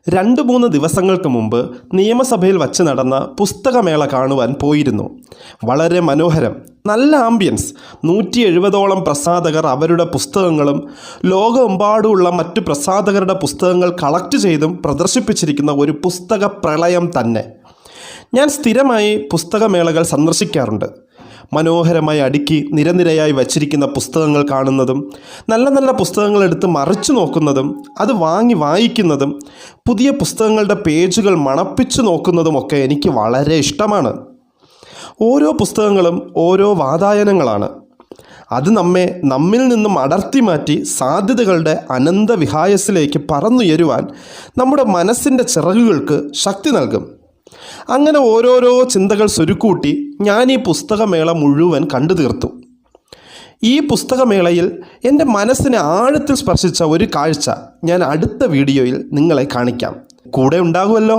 2-3 ദിവസങ്ങൾക്ക് മുമ്പ് നിയമസഭയിൽ വച്ച് നടന്ന പുസ്തകമേള കാണുവാൻ പോയിരുന്നു. വളരെ മനോഹരം, നല്ല ആംബിയൻസ്. 170ഓളം പ്രസാധകർ അവരുടെ പുസ്തകങ്ങളും ലോകമെമ്പാടുമുള്ള മറ്റു പ്രസാധകരുടെ പുസ്തകങ്ങൾ കളക്ട് ചെയ്തും പ്രദർശിപ്പിച്ചിരിക്കുന്ന ഒരു പുസ്തക പ്രളയം തന്നെ. ഞാൻ സ്ഥിരമായി പുസ്തകമേളകൾ സന്ദർശിക്കാറുണ്ട്. മനോഹരമായി അടുക്കി നിരനിരയായി വച്ചിരിക്കുന്ന പുസ്തകങ്ങൾ കാണുന്നതും നല്ല നല്ല പുസ്തകങ്ങൾ എടുത്ത് മറിച്ചു നോക്കുന്നതും അത് വാങ്ങി വായിക്കുന്നതും പുതിയ പുസ്തകങ്ങളുടെ പേജുകൾ മണപ്പിച്ചു നോക്കുന്നതുമൊക്കെ എനിക്ക് വളരെ ഇഷ്ടമാണ്. ഓരോ പുസ്തകങ്ങളും ഓരോ വാതായനങ്ങളാണ്. അത് നമ്മിൽ നിന്നും അടർത്തി മാറ്റി സാധ്യതകളുടെ അനന്തവിഹായസിലേക്ക് പറന്നുയരുവാൻ നമ്മുടെ മനസ്സിൻ്റെ ചിറകുകൾക്ക് ശക്തി നൽകും. അങ്ങനെ ഓരോരോ ചിന്തകൾ സ്വരുക്കൂട്ടി ഞാൻ ഈ പുസ്തകമേള മുഴുവൻ കണ്ടു തീർത്തു. ഈ പുസ്തകമേളയിൽ എൻ്റെ മനസ്സിനെ ആഴത്തിൽ സ്പർശിച്ച ഒരു കാഴ്ച ഞാൻ അടുത്ത വീഡിയോയിൽ നിങ്ങളെ കാണിക്കാം. കൂടെ ഉണ്ടാകുമല്ലോ.